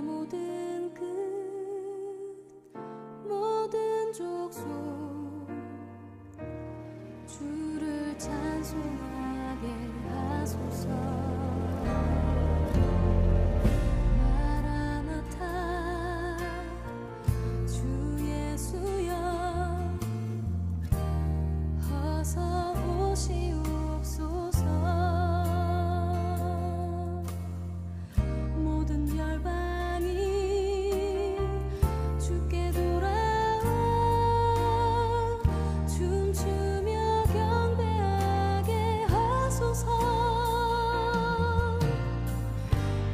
모든 끝 모든 족속 주를 찬송하게 하소서. 마라나타 주 예수여 어서 오시옵소서. 모든 열방이 주께 돌아와 춤추며 경배하게 하소서.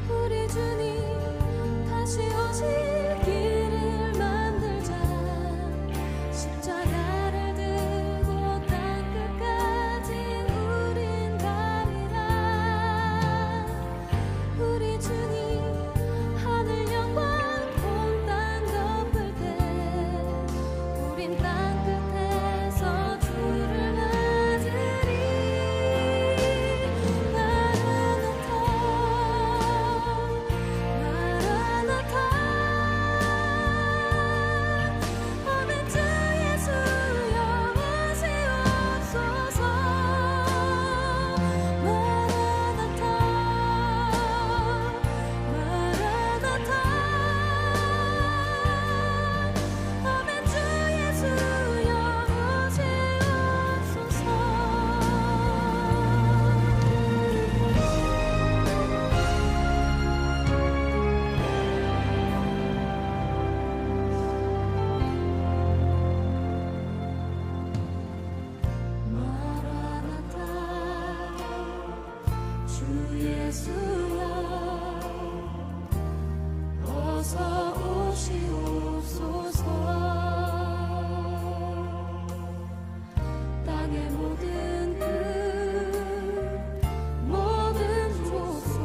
우리 주님 다시 오실 길을 만들자. 십자가를 들고 땅끝까지 우린 가리라. 우리 주님 하늘 영광 온 땅 덮을 때 우린 땅끝에서 주를 맞으리. 마라나타 마라나타 아멘. 주 예수여 오시옵소서. 마라나타 마라나타 아멘. 주 예수여 오시옵소서. 마라나타 주 예수여 어서 오시옵소서. 땅의 모든 끝 모든 족속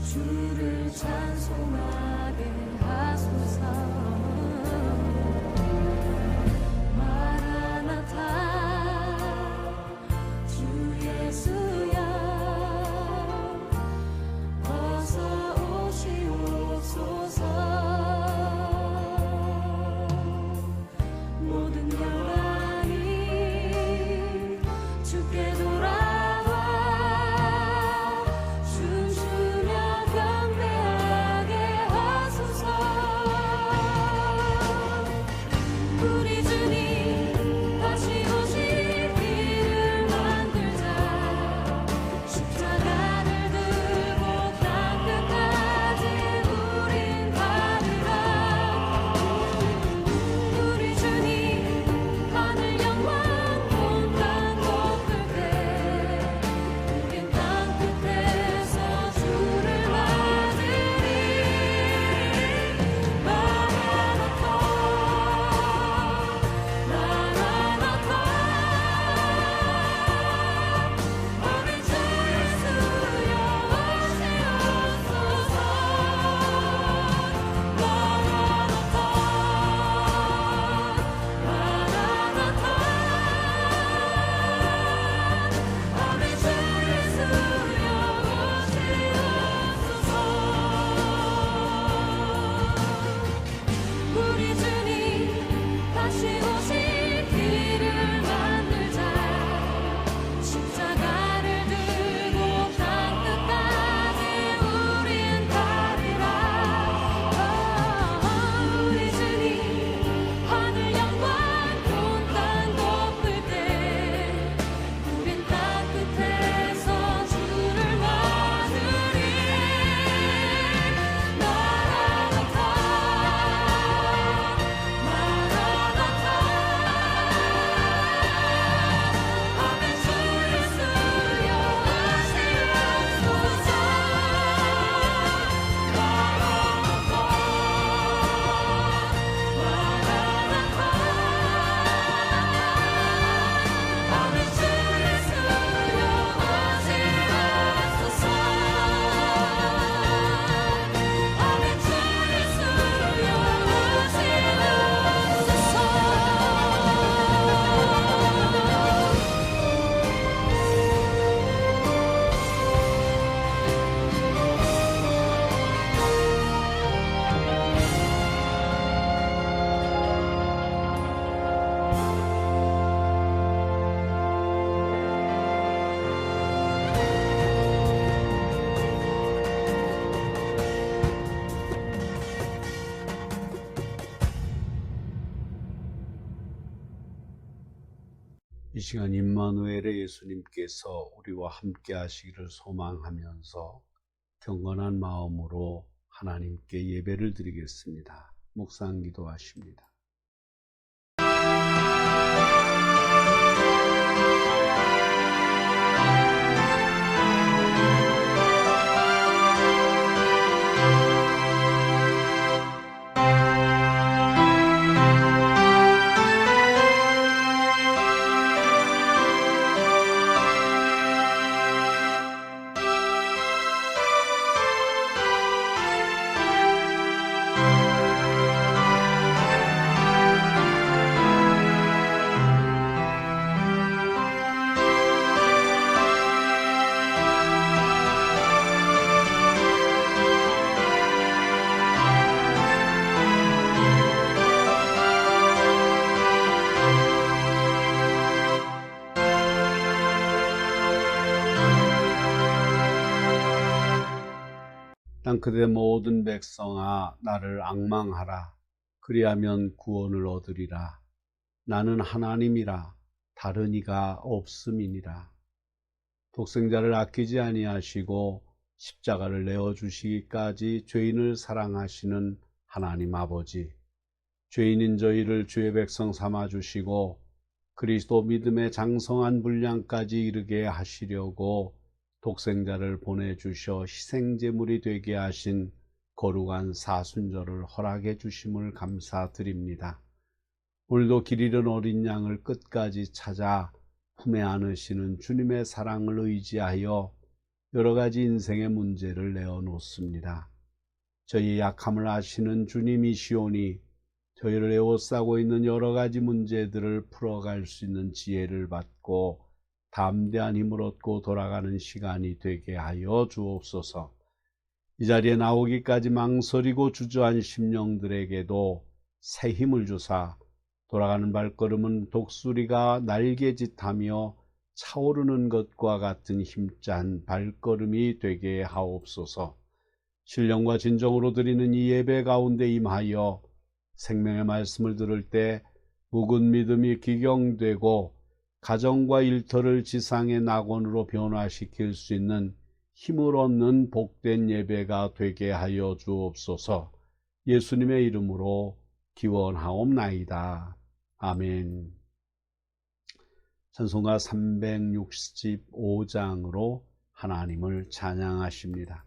주를 찬송하게 하소서. 마라나타 주 예수여 시간 임마누엘의 예수님께서 우리와 함께 하시기를 소망하면서 경건한 마음으로 하나님께 예배를 드리겠습니다. 묵상 기도하십니다. 땅끝의 모든 백성아 나를 앙망하라. 그리하면 구원을 얻으리라. 나는 하나님이라 다른 이가 없음이니라. 독생자를 아끼지 아니하시고 십자가를 내어주시기까지 죄인을 사랑하시는 하나님 아버지, 죄인인 저희를 주의 백성 삼아주시고 그리스도 믿음의 장성한 분량까지 이르게 하시려고 독생자를 보내주셔 희생제물이 되게 하신 거룩한 사순절을 허락해 주심을 감사드립니다. 오늘도 길 잃은 어린 양을 끝까지 찾아 품에 안으시는 주님의 사랑을 의지하여 여러 가지 인생의 문제를 내어놓습니다. 저희 약함을 아시는 주님이시오니 저희를 에워싸고 있는 여러 가지 문제들을 풀어갈 수 있는 지혜를 받고 담대한 힘을 얻고 돌아가는 시간이 되게 하여 주옵소서. 이 자리에 나오기까지 망설이고 주저한 심령들에게도 새 힘을 주사 돌아가는 발걸음은 독수리가 날개짓하며 차오르는 것과 같은 힘찬 발걸음이 되게 하옵소서. 신령과 진정으로 드리는 이 예배 가운데 임하여 생명의 말씀을 들을 때 묵은 믿음이 기경되고 가정과 일터를 지상의 낙원으로 변화시킬 수 있는 힘을 얻는 복된 예배가 되게 하여 주옵소서. 예수님의 이름으로 기원하옵나이다. 아멘. 찬송가 365장으로 하나님을 찬양하십니다.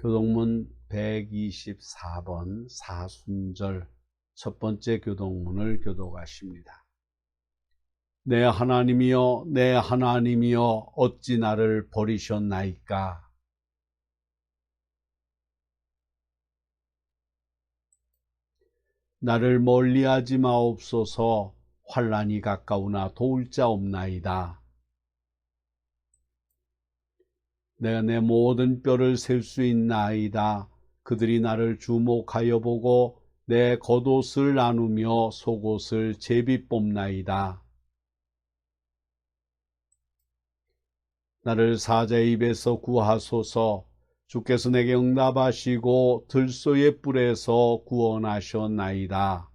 교동문 124번 사순절 첫 번째 교동문을 교독하십니다. 내 하나님이여 내 하나님이여 어찌 나를 버리셨나이까. 나를 멀리하지 마옵소서. 환난이 가까우나 도울 자 없나이다. 내가 내 모든 뼈를 셀 수 있나이다. 그들이 나를 주목하여 보고 내 겉옷을 나누며 속옷을 제비 뽑나이다. 나를 사자의 입에서 구하소서. 주께서 내게 응답하시고 들소의 뿔에서 구원하셨나이다.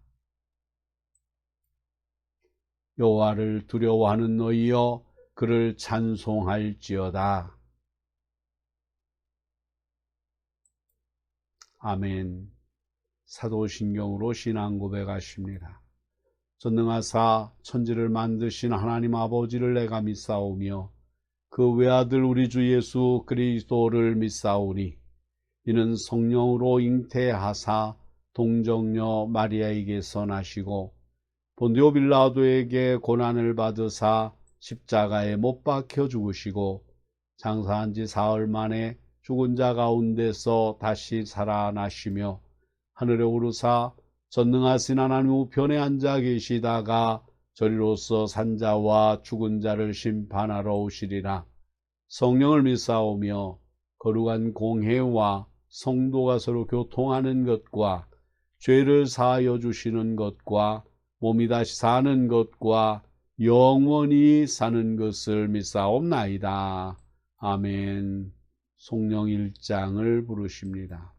여호와를 두려워하는 너희여 그를 찬송할지어다. 아멘. 사도신경으로 신앙 고백하십니다. 전능하사 천지를 만드신 하나님 아버지를 내가 믿사오며 그 외아들 우리 주 예수 그리스도를 믿사오니 이는 성령으로 잉태하사 동정녀 마리아에게서 나시고 본디오 빌라도에게 고난을 받으사 십자가에 못 박혀 죽으시고 장사한 지 사흘 만에 죽은 자 가운데서 다시 살아나시며 하늘에 오르사 전능하신 하나님 우편에 앉아 계시다가 저리로서 산자와 죽은 자를 심판하러 오시리라. 성령을 믿사오며 거룩한 공회와 성도가 서로 교통하는 것과 죄를 사하여 주시는 것과 몸이 다시 사는 것과 영원히 사는 것을 믿사옵나이다. 아멘. 송령 1장을 부르십니다.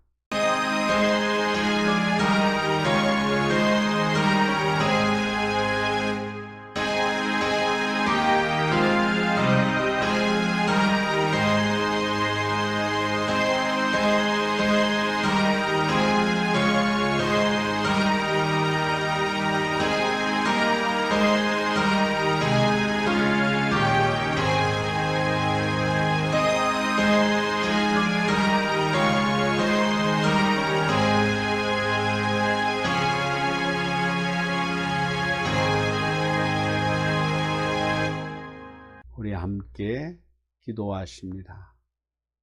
우리 함께 기도하십니다.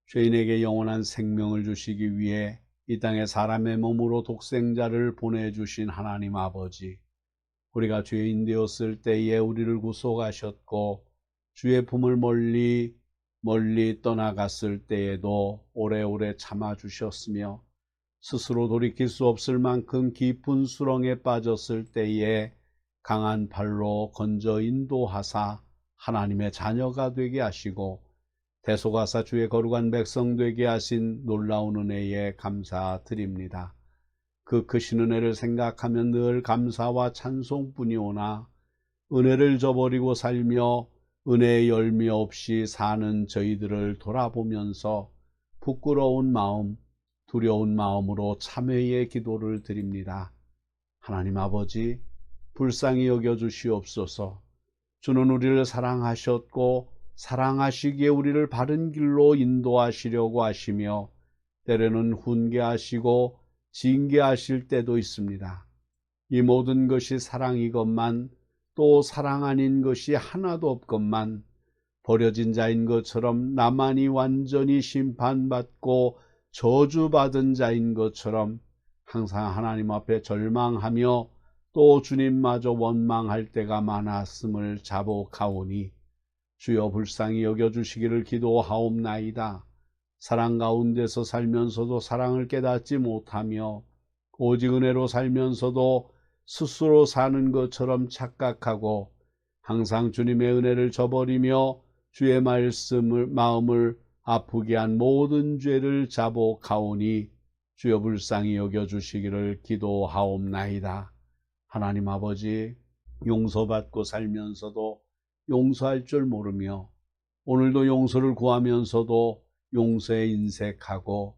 죄인에게 영원한 생명을 주시기 위해 이 땅에 사람의 몸으로 독생자를 보내주신 하나님 아버지, 우리가 죄인 되었을 때에 우리를 구속하셨고 주의 품을 멀리 떠나갔을 때에도 오래오래 참아주셨으며 스스로 돌이킬 수 없을 만큼 깊은 수렁에 빠졌을 때에 강한 팔로 건져 인도하사 하나님의 자녀가 되게 하시고 대속하사 주의 거룩한 백성 되게 하신 놀라운 은혜에 감사드립니다. 그 크신 은혜를 생각하면 늘 감사와 찬송뿐이오나 은혜를 저버리고 살며 은혜의 열매 없이 사는 저희들을 돌아보면서 부끄러운 마음, 두려운 마음으로 참회의 기도를 드립니다. 하나님 아버지, 불쌍히 여겨주시옵소서. 주는 우리를 사랑하셨고 사랑하시기에 우리를 바른 길로 인도하시려고 하시며 때로는 훈계하시고 징계하실 때도 있습니다. 이 모든 것이 사랑이건만 또 사랑 아닌 것이 하나도 없건만 버려진 자인 것처럼 나만이 완전히 심판받고 저주받은 자인 것처럼 항상 하나님 앞에 절망하며 또 주님마저 원망할 때가 많았음을 자복하오니 주여 불쌍히 여겨주시기를 기도하옵나이다. 사랑 가운데서 살면서도 사랑을 깨닫지 못하며 오직 은혜로 살면서도 스스로 사는 것처럼 착각하고 항상 주님의 은혜를 저버리며 주의 마음을 아프게 한 모든 죄를 자복하오니 주여 불쌍히 여겨주시기를 기도하옵나이다. 하나님 아버지, 용서받고 살면서도 용서할 줄 모르며 오늘도 용서를 구하면서도 용서에 인색하고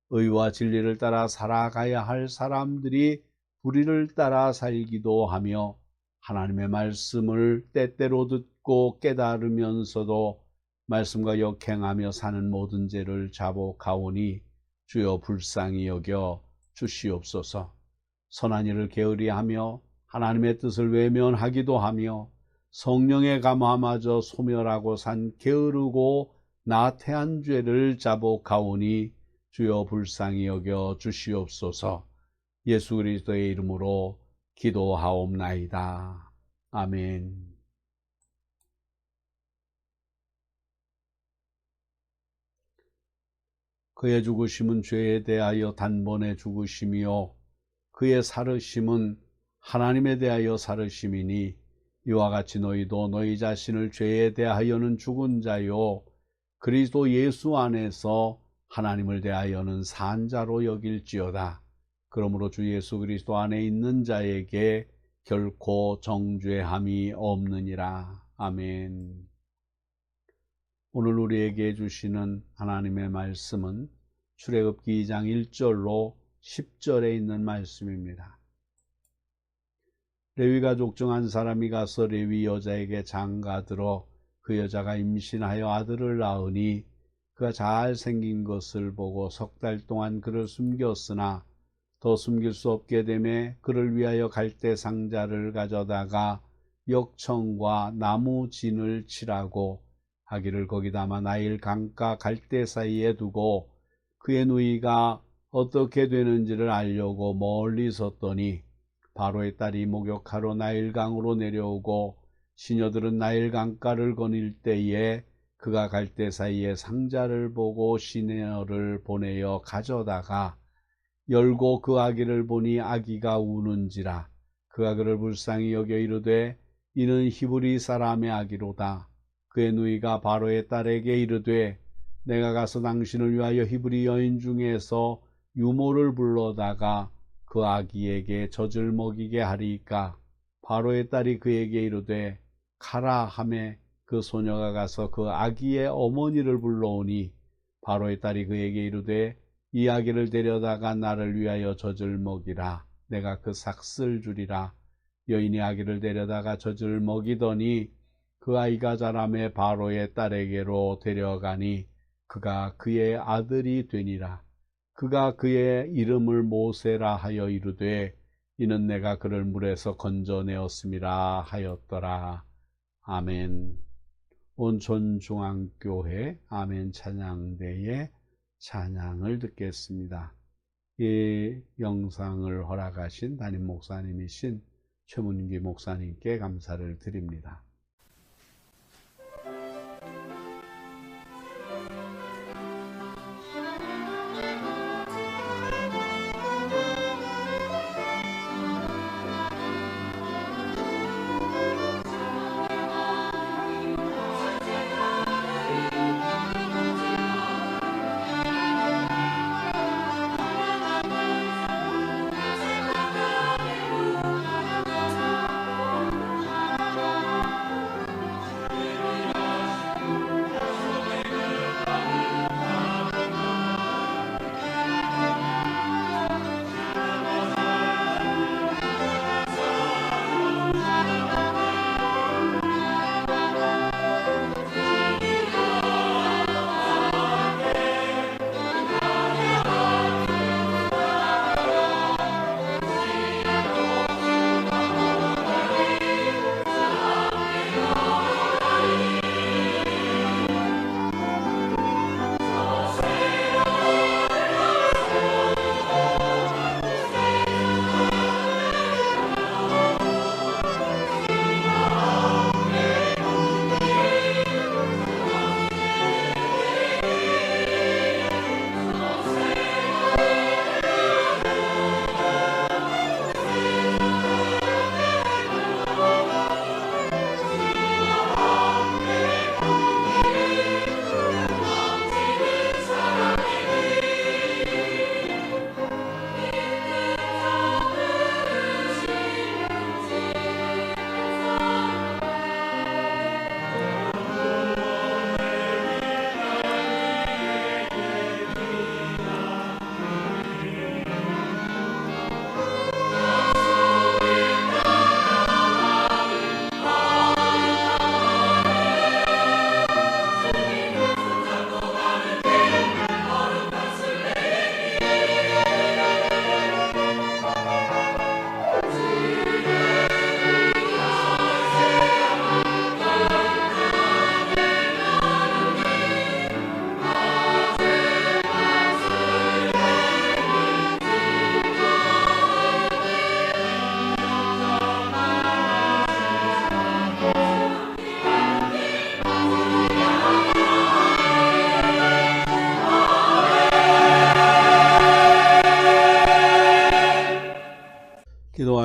의와 진리를 따라 살아가야 할 사람들이 불의를 따라 살기도 하며 하나님의 말씀을 때때로 듣고 깨달으면서도 말씀과 역행하며 사는 모든 죄를 자복하오니 주여 불쌍히 여겨 주시옵소서. 선한 일을 게으리하며 하나님의 뜻을 외면하기도 하며 성령의 감화마저 소멸하고 산 게으르고 나태한 죄를 자복하오니 주여 불쌍히 여겨 주시옵소서. 예수 그리스도의 이름으로 기도하옵나이다. 아멘. 그의 죽으심은 죄에 대하여 단번에 죽으심이요 그의 살으심은 하나님에 대하여 살으심이니 이와 같이 너희도 너희 자신을 죄에 대하여는 죽은 자요 그리스도 예수 안에서 하나님을 대하여는 산 자로 여길지어다. 그러므로 주 예수 그리스도 안에 있는 자에게 결코 정죄함이 없느니라. 아멘. 오늘 우리에게 주시는 하나님의 말씀은 출애굽기 2장 1절로 10절에 있는 말씀입니다. 레위 가족 중 한 사람이 가서 레위 여자에게 장가들어 그 여자가 임신하여 아들을 낳으니 그가 잘생긴 것을 보고 3달 동안 그를 숨겼으나 더 숨길 수 없게 되매 그를 위하여 갈대 상자를 가져다가 역청과 나무 진을 칠하고 아기를 거기 담아 나일 강가 갈대 사이에 두고 그의 누이가 어떻게 되는지를 알려고 멀리 섰더니 바로의 딸이 목욕하러 나일강으로 내려오고 시녀들은 나일 강가를 거닐 때에 그가 갈대 사이에 상자를 보고 시녀를 보내어 가져다가 열고 그 아기를 보니 아기가 우는지라. 그가 그를 불쌍히 여겨 이르되 이는 히브리 사람의 아기로다. 그의 누이가 바로의 딸에게 이르되 내가 가서 당신을 위하여 히브리 여인 중에서 유모를 불러다가 그 아기에게 젖을 먹이게 하리이까. 바로의 딸이 그에게 이르되 가라 하매 그 소녀가 가서 그 아기의 어머니를 불러오니 바로의 딸이 그에게 이르되 이 아기를 데려다가 나를 위하여 젖을 먹이라. 내가 그 삭슬 주리라. 여인이 아기를 데려다가 젖을 먹이더니 그 아이가 자라매 바로의 딸에게로 데려가니 그가 그의 아들이 되니라. 그가 그의 이름을 모세라 하여 이르되 이는 내가 그를 물에서 건져내었음이라 하였더라. 아멘. 온천 중앙교회 아멘 찬양대의 찬양을 듣겠습니다. 이 영상을 허락하신 담임 목사님이신 최문기 목사님께 감사를 드립니다.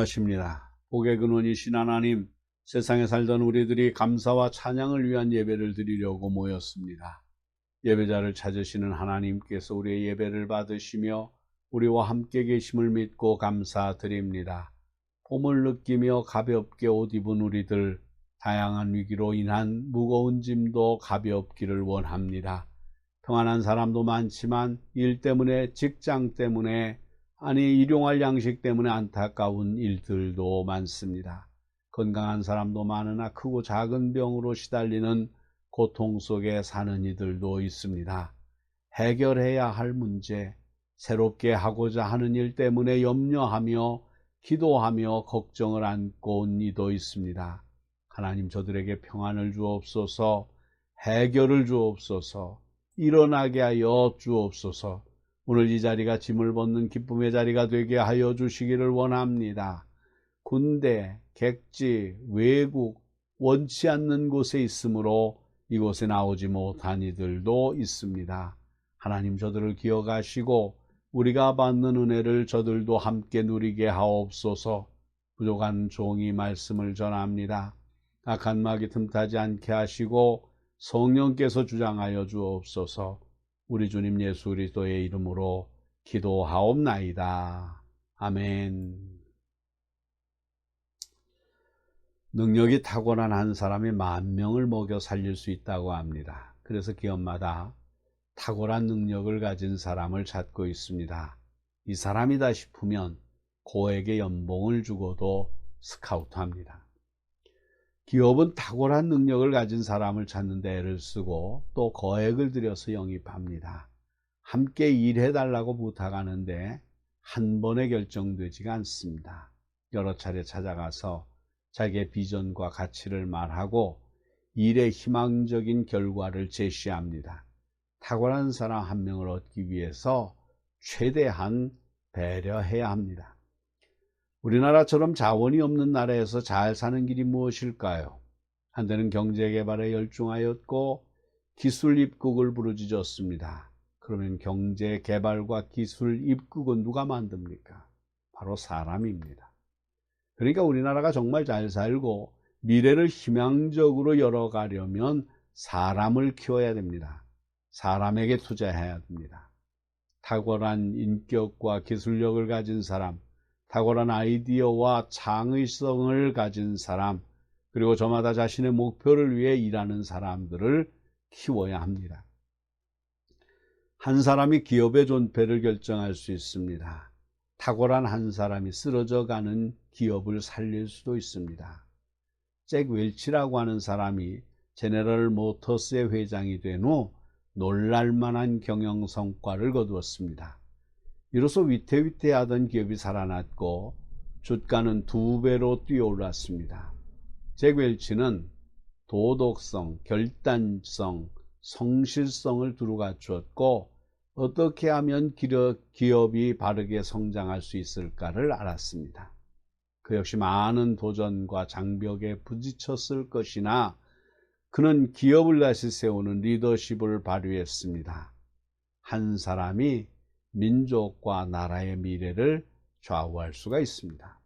기도하십니다. 복의 근원이신 하나님, 세상에 살던 우리들이 감사와 찬양을 위한 예배를 드리려고 모였습니다. 예배자를 찾으시는 하나님께서 우리의 예배를 받으시며 우리와 함께 계심을 믿고 감사드립니다. 봄을 느끼며 가볍게 옷 입은 우리들, 다양한 위기로 인한 무거운 짐도 가볍기를 원합니다. 평안한 사람도 많지만 일 때문에, 직장 때문에, 아니 일용할 양식 때문에 안타까운 일들도 많습니다. 건강한 사람도 많으나 크고 작은 병으로 시달리는 고통 속에 사는 이들도 있습니다. 해결해야 할 문제, 새롭게 하고자 하는 일 때문에 염려하며 기도하며 걱정을 안고 온 이도 있습니다. 하나님, 저들에게 평안을 주옵소서, 해결을 주옵소서, 일어나게 하여 주옵소서. 오늘 이 자리가 짐을 벗는 기쁨의 자리가 되게 하여 주시기를 원합니다. 군대, 객지, 외국, 원치 않는 곳에 있으므로 이곳에 나오지 못한 이들도 있습니다. 하나님, 저들을 기억하시고 우리가 받는 은혜를 저들도 함께 누리게 하옵소서. 부족한 종이 말씀을 전합니다. 악한 마귀 틈타지 않게 하시고 성령께서 주장하여 주옵소서. 우리 주님 예수 그리스도의 이름으로 기도하옵나이다. 아멘. 능력이 탁월한 한 사람이 10,000명을 먹여 살릴 수 있다고 합니다. 그래서 기업마다 탁월한 능력을 가진 사람을 찾고 있습니다. 이 사람이다 싶으면 고액의 연봉을 주고도 스카우트합니다. 기업은 탁월한 능력을 가진 사람을 찾는 데 애를 쓰고 또 거액을 들여서 영입합니다. 함께 일해달라고 부탁하는데 한 번에 결정되지가 않습니다. 여러 차례 찾아가서 자기의 비전과 가치를 말하고 일의 희망적인 결과를 제시합니다. 탁월한 사람 한 명을 얻기 위해서 최대한 배려해야 합니다. 우리나라처럼 자원이 없는 나라에서 잘 사는 길이 무엇일까요? 한때는 경제개발에 열중하였고 기술 입국을 부르짖었습니다. 그러면 경제개발과 기술 입국은 누가 만듭니까? 바로 사람입니다. 그러니까 우리나라가 정말 잘 살고 미래를 희망적으로 열어가려면 사람을 키워야 됩니다. 사람에게 투자해야 됩니다. 탁월한 인격과 기술력을 가진 사람, 탁월한 아이디어와 창의성을 가진 사람, 그리고 저마다 자신의 목표를 위해 일하는 사람들을 키워야 합니다. 한 사람이 기업의 존폐를 결정할 수 있습니다. 탁월한 한 사람이 쓰러져가는 기업을 살릴 수도 있습니다. 잭 웰치라고 하는 사람이 제네럴 모터스의 회장이 된 후 놀랄만한 경영 성과를 거두었습니다. 이로써 위태위태하던 기업이 살아났고 주가는 2배로 뛰어올랐습니다. 잭 웰치는 도덕성, 결단성, 성실성을 두루 갖추었고 어떻게 하면 기업이 바르게 성장할 수 있을까를 알았습니다. 그 역시 많은 도전과 장벽에 부딪혔을 것이나 그는 기업을 다시 세우는 리더십을 발휘했습니다. 한 사람이 민족과 나라의 미래를 좌우할 수가 있습니다.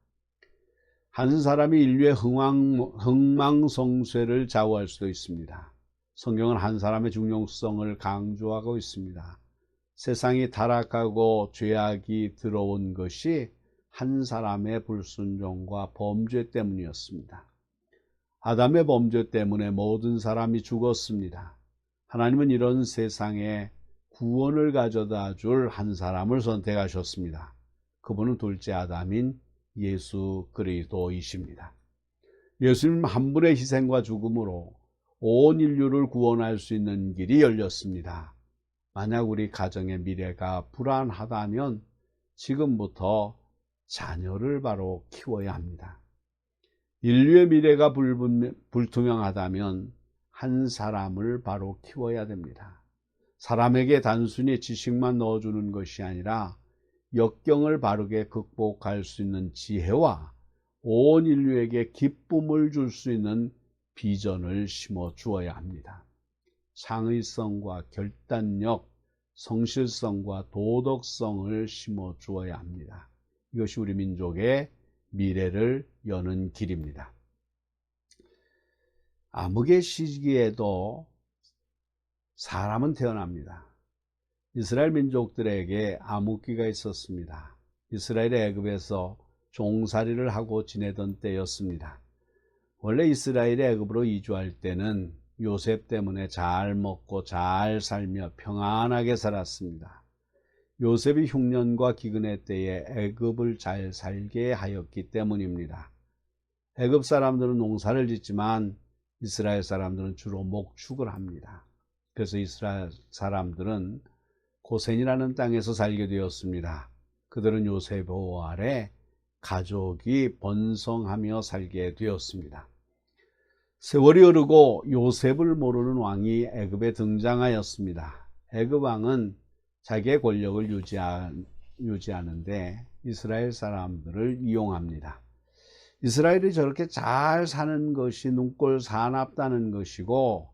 한 사람이 인류의 흥망성쇠를 좌우할 수도 있습니다. 성경은 한 사람의 중요성을 강조하고 있습니다. 세상이 타락하고 죄악이 들어온 것이 한 사람의 불순종과 범죄 때문이었습니다. 아담의 범죄 때문에 모든 사람이 죽었습니다. 하나님은 이런 세상에 구원을 가져다 줄 한 사람을 선택하셨습니다. 그분은 둘째 아담인 예수 그리스도이십니다. 예수님 한 분의 희생과 죽음으로 온 인류를 구원할 수 있는 길이 열렸습니다. 만약 우리 가정의 미래가 불안하다면 지금부터 자녀를 바로 키워야 합니다. 인류의 미래가 불투명하다면 한 사람을 바로 키워야 됩니다. 사람에게 단순히 지식만 넣어주는 것이 아니라 역경을 바르게 극복할 수 있는 지혜와 온 인류에게 기쁨을 줄 수 있는 비전을 심어 주어야 합니다. 창의성과 결단력, 성실성과 도덕성을 심어 주어야 합니다. 이것이 우리 민족의 미래를 여는 길입니다. 암흑의 시기에도 사람은 태어납니다. 이스라엘 민족들에게 암흑기가 있었습니다. 이스라엘이 애굽에서 종살이를 하고 지내던 때였습니다. 원래 이스라엘이 애굽으로 이주할 때는 요셉 때문에 잘 먹고 잘 살며 평안하게 살았습니다. 요셉이 흉년과 기근의 때에 애굽을 잘 살게 하였기 때문입니다. 애굽 사람들은 농사를 짓지만 이스라엘 사람들은 주로 목축을 합니다. 그래서 이스라엘 사람들은 고센이라는 땅에서 살게 되었습니다. 그들은 요셉 보호 아래 가족이 번성하며 살게 되었습니다. 세월이 흐르고 요셉을 모르는 왕이 애굽에 등장하였습니다. 애굽 왕은 자기의 권력을 유지하는데 이스라엘 사람들을 이용합니다. 이스라엘이 저렇게 잘 사는 것이 눈꼴 사납다는 것이고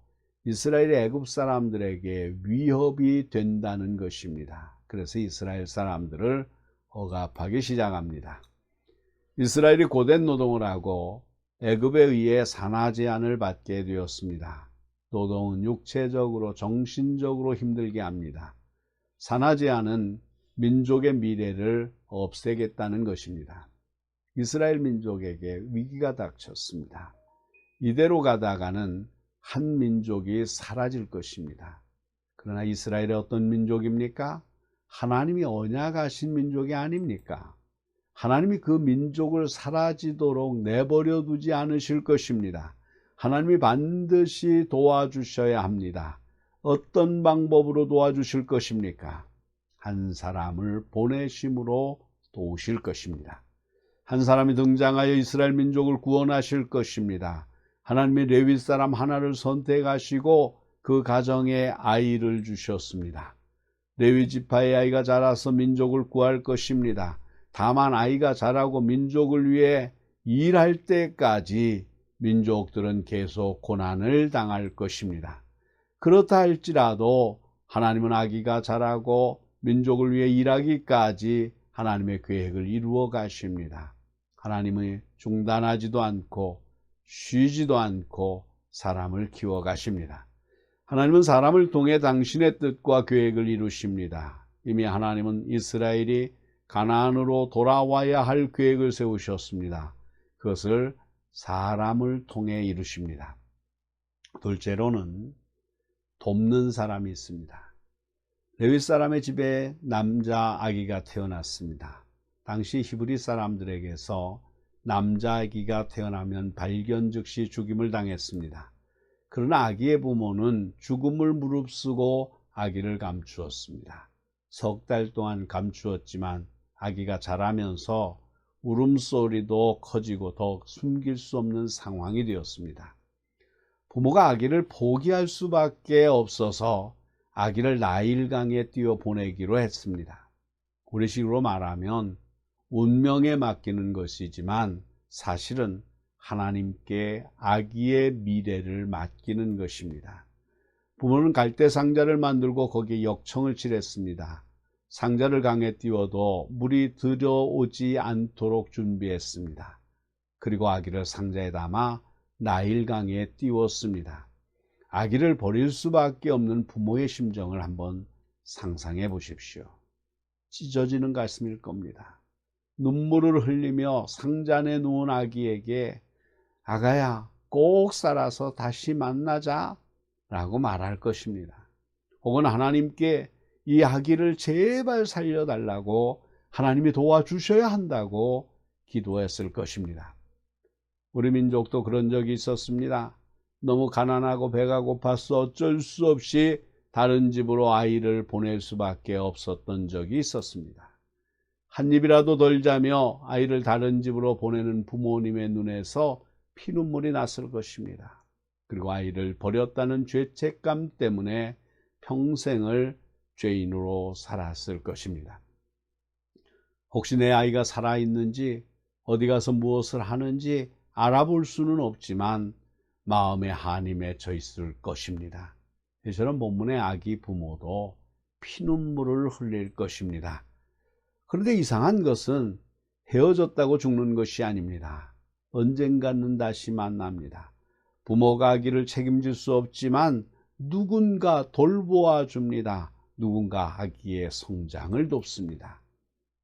이스라엘이 애굽 사람들에게 위협이 된다는 것입니다. 그래서 이스라엘 사람들을 억압하기 시작합니다. 이스라엘이 고된 노동을 하고 애굽에 의해 산하 제한을 받게 되었습니다. 노동은 육체적으로 정신적으로 힘들게 합니다. 산하 제한은 민족의 미래를 없애겠다는 것입니다. 이스라엘 민족에게 위기가 닥쳤습니다. 이대로 가다가는 한 민족이 사라질 것입니다. 그러나 이스라엘이 어떤 민족입니까? 하나님이 언약하신 민족이 아닙니까? 하나님이 그 민족을 사라지도록 내버려 두지 않으실 것입니다. 하나님이 반드시 도와주셔야 합니다. 어떤 방법으로 도와주실 것입니까? 한 사람을 보내심으로 도우실 것입니다. 한 사람이 등장하여 이스라엘 민족을 구원하실 것입니다. 하나님이 레위 사람 하나를 선택하시고 그 가정에 아이를 주셨습니다. 레위 지파의 아이가 자라서 민족을 구할 것입니다. 다만 아이가 자라고 민족을 위해 일할 때까지 민족들은 계속 고난을 당할 것입니다. 그렇다 할지라도 하나님은 아기가 자라고 민족을 위해 일하기까지 하나님의 계획을 이루어 가십니다. 하나님은 중단하지도 않고 쉬지도 않고 사람을 키워 가십니다. 하나님은 사람을 통해 당신의 뜻과 계획을 이루십니다. 이미 하나님은 이스라엘이 가나안으로 돌아와야 할 계획을 세우셨습니다. 그것을 사람을 통해 이루십니다. 둘째로는 돕는 사람이 있습니다. 레위 사람의 집에 남자 아기가 태어났습니다. 당시 히브리 사람들에게서 남자 아기가 태어나면 발견 즉시 죽임을 당했습니다. 그러나 아기의 부모는 죽음을 무릅쓰고 아기를 감추었습니다. 석 달 동안 감추었지만 아기가 자라면서 울음소리도 커지고 더욱 숨길 수 없는 상황이 되었습니다. 부모가 아기를 포기할 수밖에 없어서 아기를 나일강에 띄워 보내기로 했습니다. 우리식으로 말하면 운명에 맡기는 것이지만 사실은 하나님께 아기의 미래를 맡기는 것입니다. 부모는 갈대 상자를 만들고 거기에 역청을 칠했습니다. 상자를 강에 띄워도 물이 들어오지 않도록 준비했습니다. 그리고 아기를 상자에 담아 나일강에 띄웠습니다. 아기를 버릴 수밖에 없는 부모의 심정을 한번 상상해 보십시오. 찢어지는 가슴일 겁니다. 눈물을 흘리며 상자 안에 누운 아기에게 아가야 꼭 살아서 다시 만나자 라고 말할 것입니다. 혹은 하나님께 이 아기를 제발 살려달라고 하나님이 도와주셔야 한다고 기도했을 것입니다. 우리 민족도 그런 적이 있었습니다. 너무 가난하고 배가 고파서 어쩔 수 없이 다른 집으로 아이를 보낼 수밖에 없었던 적이 있었습니다. 한 입이라도 덜 자며 아이를 다른 집으로 보내는 부모님의 눈에서 피눈물이 났을 것입니다. 그리고 아이를 버렸다는 죄책감 때문에 평생을 죄인으로 살았을 것입니다. 혹시 내 아이가 살아있는지 어디 가서 무엇을 하는지 알아볼 수는 없지만 마음에 한이 맺혀 있을 것입니다. 이처럼 본문의 아기 부모도 피눈물을 흘릴 것입니다. 그런데 이상한 것은 헤어졌다고 죽는 것이 아닙니다. 언젠가는 다시 만납니다. 부모가 아기를 책임질 수 없지만 누군가 돌보아 줍니다. 누군가 아기의 성장을 돕습니다.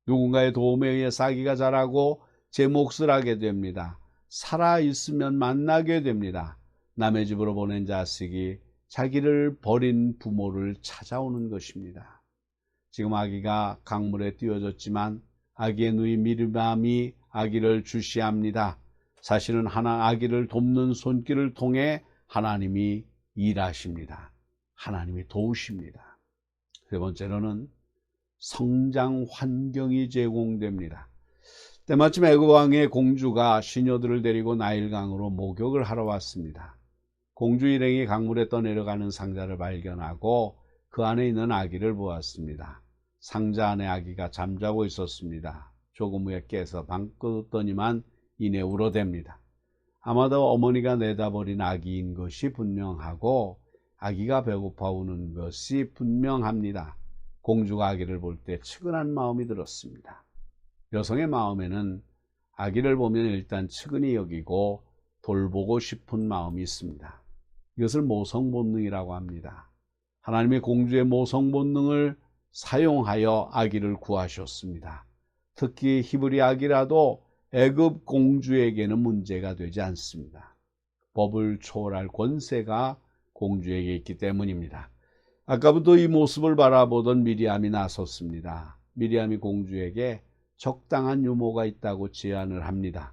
누군가의 도움에 의해서 아기가 자라고 제 몫을 하게 됩니다. 살아있으면 만나게 됩니다. 남의 집으로 보낸 자식이 자기를 버린 부모를 찾아오는 것입니다. 지금 아기가 강물에 띄워졌지만 아기의 누이 미리암이 아기를 주시합니다. 사실은 아기를 돕는 손길을 통해 하나님이 일하십니다. 하나님이 도우십니다. 세 번째로는 성장 환경이 제공됩니다. 때마침 애굽 왕의 공주가 시녀들을 데리고 나일강으로 목욕을 하러 왔습니다. 공주 일행이 강물에 떠내려가는 상자를 발견하고 그 안에 있는 아기를 보았습니다. 상자 안에 아기가 잠자고 있었습니다. 조금 후에 깨서 방긋더니만 이내 울어댑니다. 아마도 어머니가 내다버린 아기인 것이 분명하고 아기가 배고파 우는 것이 분명합니다. 공주가 아기를 볼 때 측은한 마음이 들었습니다. 여성의 마음에는 아기를 보면 일단 측은히 여기고 돌보고 싶은 마음이 있습니다. 이것을 모성 본능이라고 합니다. 하나님의 공주의 모성 본능을 사용하여 아기를 구하셨습니다. 특히 히브리 아기라도 애굽 공주에게는 문제가 되지 않습니다. 법을 초월할 권세가 공주에게 있기 때문입니다. 아까부터 이 모습을 바라보던 미리암이 나섰습니다. 미리암이 공주에게 적당한 유모가 있다고 제안을 합니다.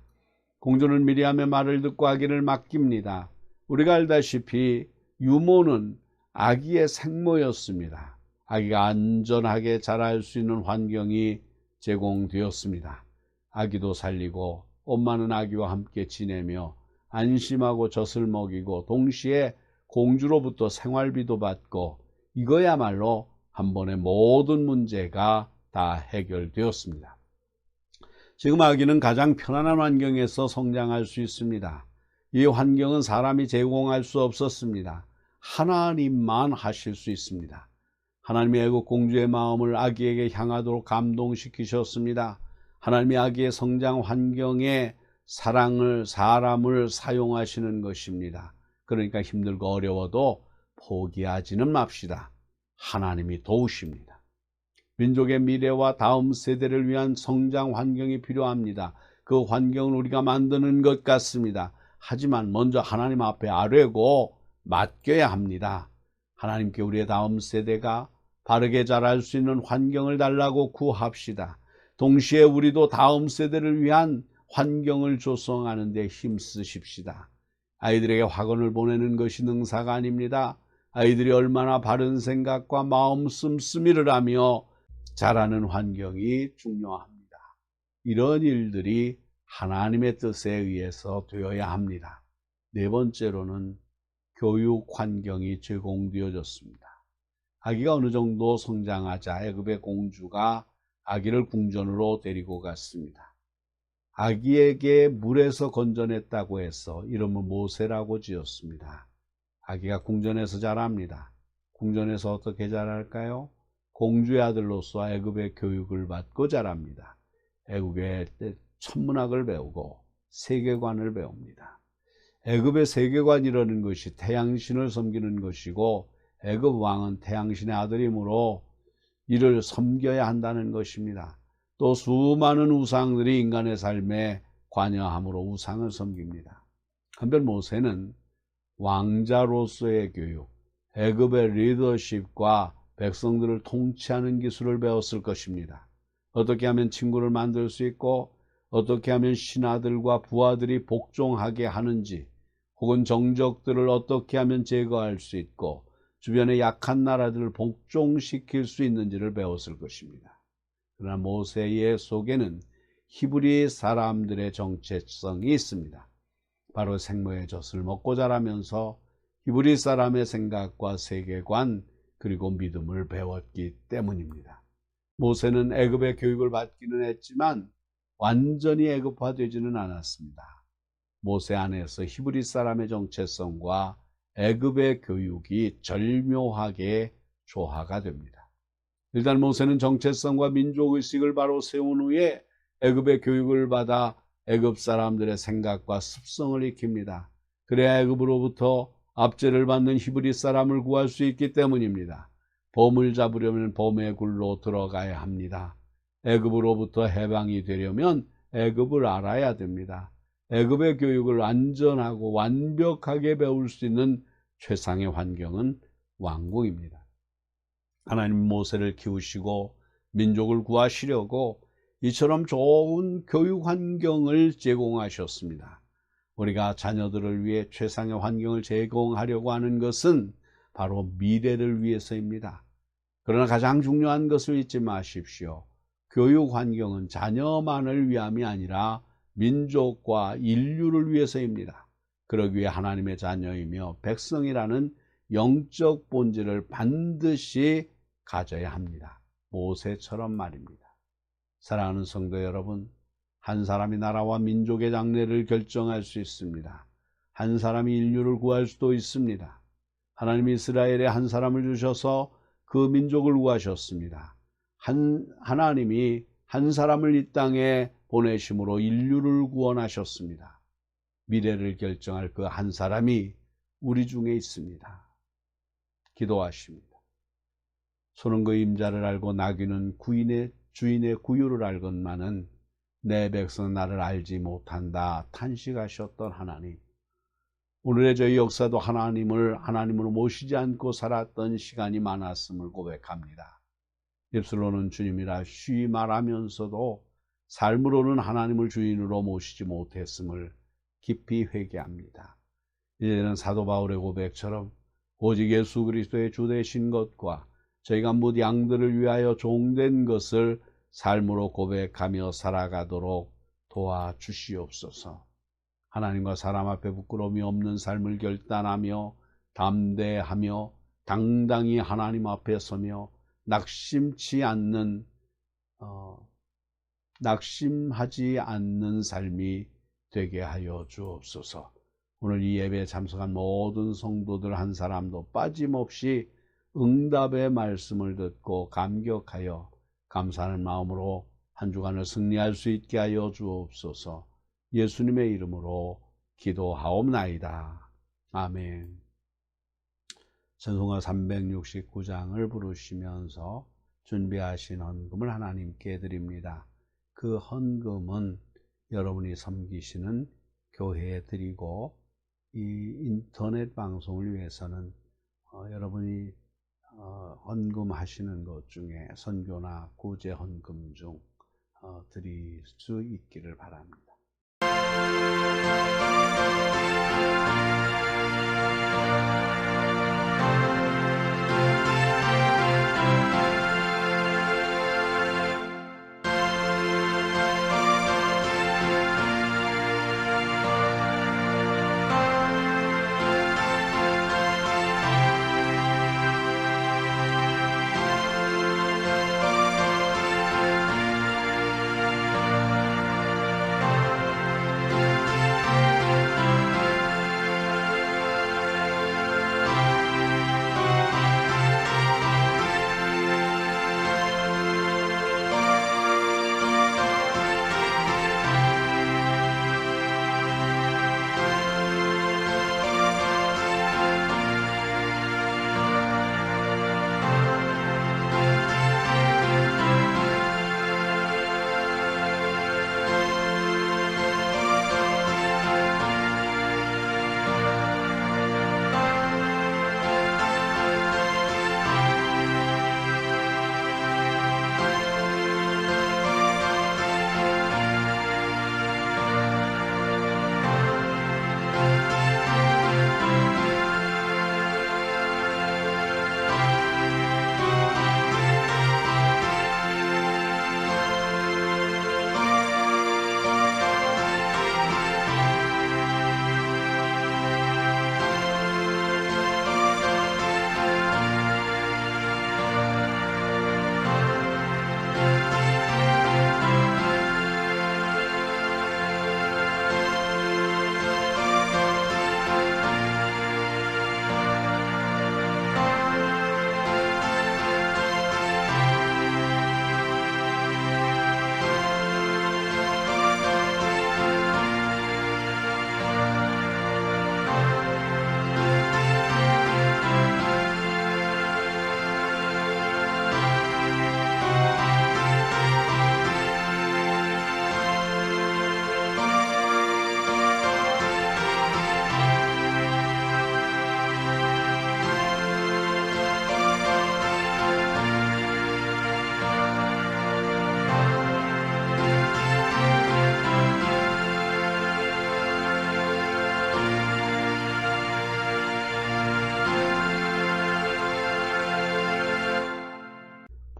공주는 미리암의 말을 듣고 아기를 맡깁니다. 우리가 알다시피 유모는 아기의 생모였습니다. 아기가 안전하게 자랄 수 있는 환경이 제공되었습니다. 아기도 살리고 엄마는 아기와 함께 지내며 안심하고 젖을 먹이고 동시에 공주로부터 생활비도 받고 이거야말로 한 번에 모든 문제가 다 해결되었습니다. 지금 아기는 가장 편안한 환경에서 성장할 수 있습니다. 이 환경은 사람이 제공할 수 없었습니다. 하나님만 하실 수 있습니다. 하나님이 애굽 공주의 마음을 아기에게 향하도록 감동시키셨습니다. 하나님이 아기의 성장 환경에 사람을 사용하시는 것입니다. 그러니까 힘들고 어려워도 포기하지는 맙시다. 하나님이 도우십니다. 민족의 미래와 다음 세대를 위한 성장 환경이 필요합니다. 그 환경을 우리가 만드는 것 같습니다. 하지만 먼저 하나님 앞에 아뢰고 맡겨야 합니다. 하나님께 우리의 다음 세대가 바르게 자랄 수 있는 환경을 달라고 구합시다. 동시에 우리도 다음 세대를 위한 환경을 조성하는 데 힘쓰십시다. 아이들에게 학원을 보내는 것이 능사가 아닙니다. 아이들이 얼마나 바른 생각과 마음 씀씀이를 하며 자라는 환경이 중요합니다. 이런 일들이 하나님의 뜻에 의해서 되어야 합니다. 네 번째로는 교육 환경이 제공되어졌습니다. 아기가 어느 정도 성장하자 애굽의 공주가 아기를 궁전으로 데리고 갔습니다. 아기에게 물에서 건져냈다고 해서 이름을 모세라고 지었습니다. 아기가 궁전에서 자랍니다. 궁전에서 어떻게 자랄까요? 공주의 아들로서 애굽의 교육을 받고 자랍니다. 애굽의 천문학을 배우고 세계관을 배웁니다. 애굽의 세계관이라는 것이 태양신을 섬기는 것이고 애굽 왕은 태양신의 아들이므로 이를 섬겨야 한다는 것입니다. 또 수많은 우상들이 인간의 삶에 관여함으로 우상을 섬깁니다. 한편 모세는 왕자로서의 교육, 애굽의 리더십과 백성들을 통치하는 기술을 배웠을 것입니다. 어떻게 하면 친구를 만들 수 있고 어떻게 하면 신하들과 부하들이 복종하게 하는지, 혹은 정적들을 어떻게 하면 제거할 수 있고 주변의 약한 나라들을 복종시킬 수 있는지를 배웠을 것입니다. 그러나 모세의 속에는 히브리 사람들의 정체성이 있습니다. 바로 생모의 젖을 먹고 자라면서 히브리 사람의 생각과 세계관 그리고 믿음을 배웠기 때문입니다. 모세는 애굽의 교육을 받기는 했지만 완전히 애굽화되지는 않았습니다. 모세 안에서 히브리 사람의 정체성과 애굽의 교육이 절묘하게 조화가 됩니다. 일단 모세는 정체성과 민족의식을 바로 세운 후에 애굽의 교육을 받아 애굽 사람들의 생각과 습성을 익힙니다. 그래야 애굽으로부터 압제를 받는 히브리 사람을 구할 수 있기 때문입니다. 범을 잡으려면 범의 굴로 들어가야 합니다. 애굽으로부터 해방이 되려면 애굽을 알아야 됩니다. 애굽의 교육을 안전하고 완벽하게 배울 수 있는 최상의 환경은 왕궁입니다. 하나님 모세를 키우시고 민족을 구하시려고 이처럼 좋은 교육 환경을 제공하셨습니다. 우리가 자녀들을 위해 최상의 환경을 제공하려고 하는 것은 바로 미래를 위해서입니다. 그러나 가장 중요한 것을 잊지 마십시오. 교육 환경은 자녀만을 위함이 아니라 민족과 인류를 위해서입니다. 그러기 위해 하나님의 자녀이며 백성이라는 영적 본질을 반드시 가져야 합니다. 모세처럼 말입니다. 사랑하는 성도 여러분, 한 사람이 나라와 민족의 장래를 결정할 수 있습니다. 한 사람이 인류를 구할 수도 있습니다. 하나님이 이스라엘에 한 사람을 주셔서 그 민족을 구하셨습니다. 하나님이 한 사람을 이 땅에 보내심으로 인류를 구원하셨습니다. 미래를 결정할 그 한 사람이 우리 중에 있습니다. 기도하십니다. 소는 그 임자를 알고 나귀는 주인의 구유를 알건만은 내 백성 나를 알지 못한다 탄식하셨던 하나님, 오늘의 저희 역사도 하나님으로 모시지 않고 살았던 시간이 많았음을 고백합니다. 입술로는 주님이라 쉬이 말하면서도 삶으로는 하나님을 주인으로 모시지 못했음을 깊이 회개합니다. 이제는 사도 바울의 고백처럼 오직 예수 그리스도의 주 되신 것과 저희가 못 양들을 위하여 종된 것을 삶으로 고백하며 살아가도록 도와주시옵소서. 하나님과 사람 앞에 부끄러움이 없는 삶을 결단하며 담대하며 당당히 하나님 앞에 서며 낙심하지 않는 삶이 되게 하여 주옵소서. 오늘 이 예배에 참석한 모든 성도들 한 사람도 빠짐없이 응답의 말씀을 듣고 감격하여 감사하는 마음으로 한 주간을 승리할 수 있게 하여 주옵소서. 예수님의 이름으로 기도하옵나이다. 아멘. 찬송가 369장을 부르시면서 준비하신 헌금을 하나님께 드립니다. 그 헌금은 여러분이 섬기시는 교회에 드리고 이 인터넷 방송을 위해서는 여러분이 헌금하시는 것 중에 선교나 구제 헌금 중 드릴 수 있기를 바랍니다.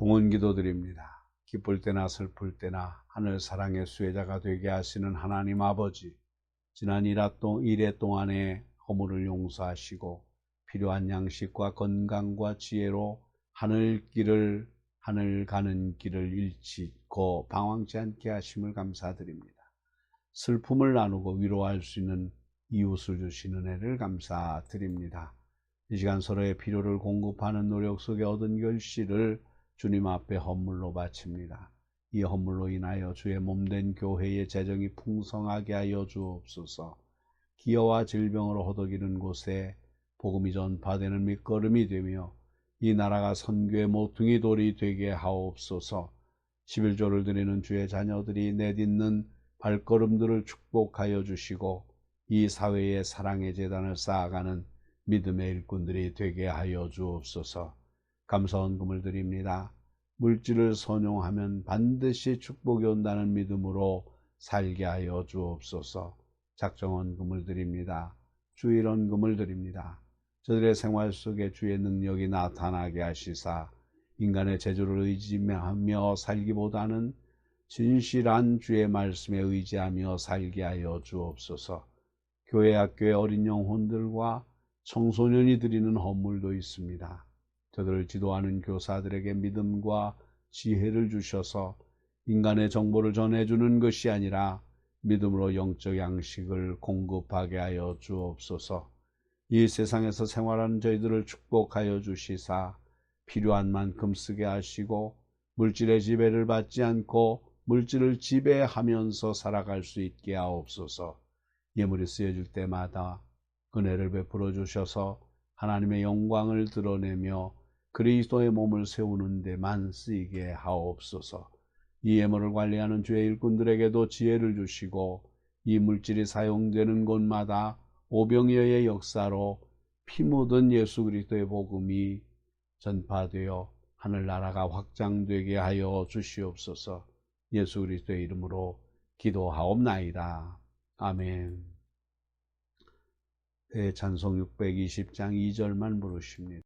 봉헌 기도드립니다. 기쁠 때나 슬플 때나 하늘 사랑의 수혜자가 되게 하시는 하나님 아버지, 지난 일해 동안에 허물을 용서하시고 필요한 양식과 건강과 지혜로 하늘 가는 길을 잃고 방황치 않게 하심을 감사드립니다. 슬픔을 나누고 위로할 수 있는 이웃을 주시는 은혜를 감사드립니다. 이 시간 서로의 필요를 공급하는 노력 속에 얻은 결실을 주님 앞에 헌물로 바칩니다. 이 헌물로 인하여 주의 몸된 교회의 재정이 풍성하게 하여 주옵소서. 기여와 질병으로 허덕이는 곳에 복음이 전파되는 밑거름이 되며 이 나라가 선교의 모퉁이 돌이 되게 하옵소서. 11조를 드리는 주의 자녀들이 내딛는 발걸음들을 축복하여 주시고 이 사회의 사랑의 재단을 쌓아가는 믿음의 일꾼들이 되게 하여 주옵소서. 감사헌금을 드립니다. 물질을 선용하면 반드시 축복이 온다는 믿음으로 살게 하여 주옵소서. 작정헌금을 드립니다. 주일헌금을 드립니다. 저들의 생활 속에 주의 능력이 나타나게 하시사 인간의 재주를 의지하며 살기보다는 진실한 주의 말씀에 의지하며 살게 하여 주옵소서. 교회 학교의 어린 영혼들과 청소년이 드리는 헌물도 있습니다. 저들을 지도하는 교사들에게 믿음과 지혜를 주셔서 인간의 정보를 전해주는 것이 아니라 믿음으로 영적 양식을 공급하게 하여 주옵소서. 이 세상에서 생활하는 저희들을 축복하여 주시사 필요한 만큼 쓰게 하시고 물질의 지배를 받지 않고 물질을 지배하면서 살아갈 수 있게 하옵소서. 예물이 쓰여질 때마다 은혜를 베풀어 주셔서 하나님의 영광을 드러내며 그리스도의 몸을 세우는 데만 쓰이게 하옵소서. 이 예물을 관리하는 주의 일꾼들에게도 지혜를 주시고 이 물질이 사용되는 곳마다 오병이어의 역사로 피 묻은 예수 그리스도의 복음이 전파되어 하늘나라가 확장되게 하여 주시옵소서. 예수 그리스도의 이름으로 기도하옵나이다. 아멘. 찬송 620장 2절만 부르십니다.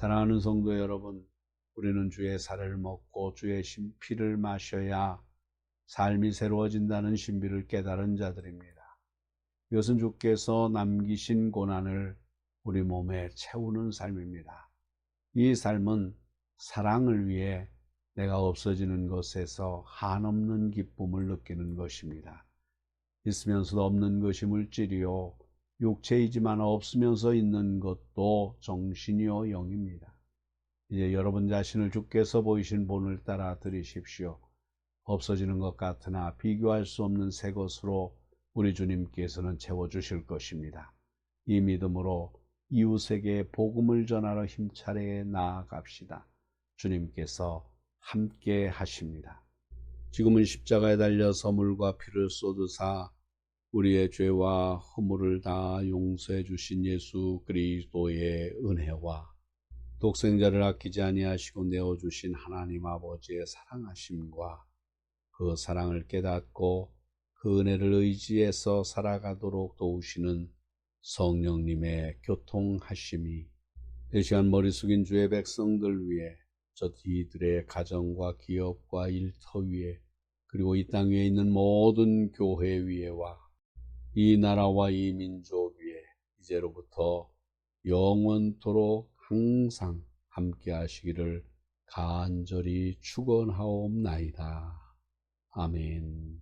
사랑하는 성도 여러분, 우리는 주의 살을 먹고 주의 피를 마셔야 삶이 새로워진다는 신비를 깨달은 자들입니다. 이것은 주께서 남기신 고난을 우리 몸에 채우는 삶입니다. 이 삶은 사랑을 위해 내가 없어지는 것에서 한없는 기쁨을 느끼는 것입니다. 있으면서도 없는 것이 물질이요 육체이지만 없으면서 있는 것도 정신이요 영입니다. 이제 여러분 자신을 주께서 보이신 본을 따라 들이십시오. 없어지는 것 같으나 비교할 수 없는 새 것으로 우리 주님께서는 채워주실 것입니다. 이 믿음으로 이웃에게 복음을 전하러 힘차게 나아갑시다. 주님께서 함께 하십니다. 지금은 십자가에 달려 물과 피를 쏟으사 우리의 죄와 허물을 다 용서해 주신 예수 그리스도의 은혜와 독생자를 아끼지 아니하시고 내어주신 하나님 아버지의 사랑하심과 그 사랑을 깨닫고 그 은혜를 의지해서 살아가도록 도우시는 성령님의 교통하심이 이 시간 머리 숙인 주의 백성들 위해 저희들의 가정과 기업과 일터 위에 그리고 이 땅 위에 있는 모든 교회 위에와 이 나라와 이 민족 위에 이제로부터 영원토록 항상 함께 하시기를 간절히 축원하옵나이다. 아멘.